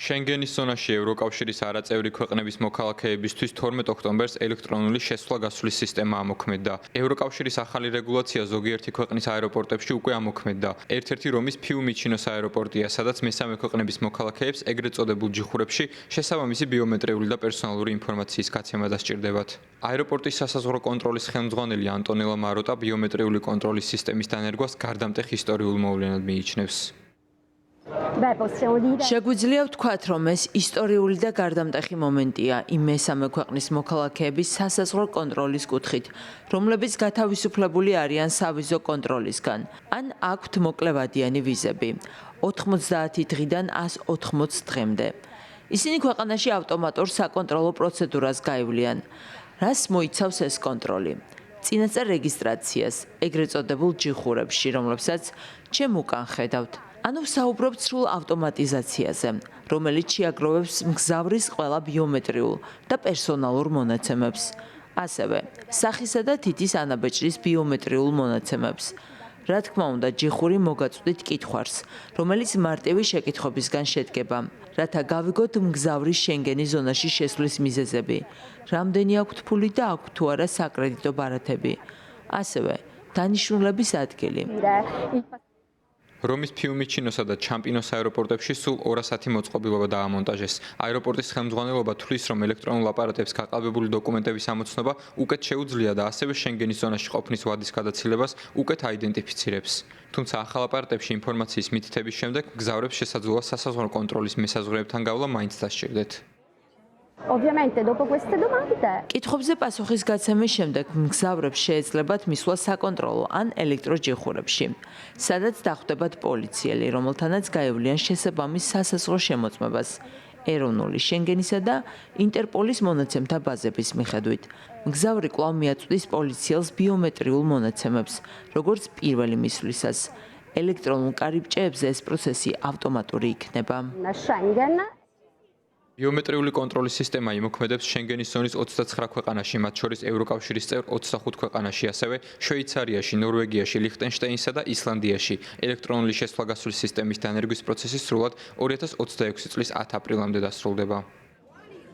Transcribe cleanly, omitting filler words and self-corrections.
შენგენის ზონაში ევროკავშირის არაწევრი ქვეყნების მოქალაქეებისთვის 12 ოქტომბერს ელექტრონული შესვლა-გასვლის სისტემა ამოქმედდა. ევროკავშირის ახალი რეგულაცია ზოგიერთი ქვეყნის აეროპორტებში უკვე ამოქმედდა. ერთ-ერთი რომის ფიუმიჩინოს აეროპორტია, სადაც მესამე ქვეყნების მოქალაქეებს ეგრეთ წოდებულ ჯიხურებში შესაბამისი ბიომეტრიული და პერსონალური ინფორმაციის გაცემა დასჭირდებათ. აეროპორტის სასაზღვრო კონტროლის ხელმძღვანელი ანტონელა მაროტა ბიომეტრიული კონტროლის სისტემის დანერგვას გარდამტეხ ისტორიულ მოვლენად მიიჩნევს. შეგვიძლია ვთქვათ, რომ ეს ისტორიული და გარდამტეხი მომენტია იმ მესამე ქვეყნის მოქალაქეების სასაზღვრო კონტროლის კუთხით, რომლებიც გათავისუფლებული არიან სავიზო კონტროლისგან, ან აქვთ მოკლევადიანი ვიზები 90 დღიდან 180 დღემდე. ისინი ქვეყანაში ავტომატურ საკონტროლო პროცედურას გაივლიან. რას მოიცავს ეს კონტროლი? წინასწარ რეგისტრაციას, ეგრეთ წოდებულ ჯიხურებში, რომლებსაც ჩემ უკან ხედავთ. ანუ ვსაუბრობთ სრულ ავტომატიზაციაზე, რომელიც შეაგროვებს მგზავრის ყველა ბიომეტრიულ და პერსონალურ მონაცემებს. ასევე, სახისა და თითის ანაბეჭდის ბიომეტრიულ მონაცემებს. რა თქმა უნდა, ჯიხური მოგაწვდით კითხვარს, რომელიც მარტივი შეკითხვებისგან შედგება, რათა გავიგოთ მგზავრის შენგენის ზონაში შესვლის მიზეზები, რამდენი აქვთ ფული და აქვთ თუ არა საკრედიტო ბარათები. ასევე, დანიშნულების ადგილი. რომის ფიუმიჩინოსა და ჩამპინოს აეროპორტებში სულ 210 მოწყობილობა დაამონტაჟეს. აეროპორტის ხელმძღვანელობა თვლის, რომ ელექტრონულ აპარატებს გაყალბებული დოკუმენტების ამოცნობა უკეთ შეუძლია და ასევე შენგენის ზონაში ყოფნის ვადის გადაცილებას უკეთ აიდენტიფიცირებს. თუმცა ახალ აპარატებში ინფორმაციის მითითების შემდეგ მგზავრებს შესაძლოა სასაზღვრო კონტროლის მესაზღვრეებთან გავლა მაინც დასჭირდეთ. კითხვებზე პასუხის გაცემის შემდეგ მგზავრებს შეეძლებათ მისვლა საკონტროლო ან ელექტროჯიხურებში, სადაც დახვდებათ პოლიციელი, რომელთანაც გაევლიან შესაბამის სასაზღვრო შემოწმებას, ეროვნული შენგენისა და ინტერპოლის მონაცემთა ბაზების მიხედვით. მგზავრი კვლავ მიაწვდის პოლიციელს ბიომეტრიულ მონაცემებს, როგორც პირველი მისვლისას. ელექტრონულ კარიბჭეებზე ეს პროცესი ავტომატური იქნება. ბიომეტრიული კონტროლის სისტემა იმოქმედებს შენგენის ზონის 29 ქვეყანაში, მათ შორის ევროკავშირის წევრ 25 ქვეყანაში, ასევე შვეიცარიაში, ნორვეგიაში, ლიხტენშტაინსა და ისლანდიაში. ელექტრონული შესვლა-გასვლის სისტემის დანერგვის პროცესი სრულად 2026 წლის 10 აპრილამდე დასრულდება.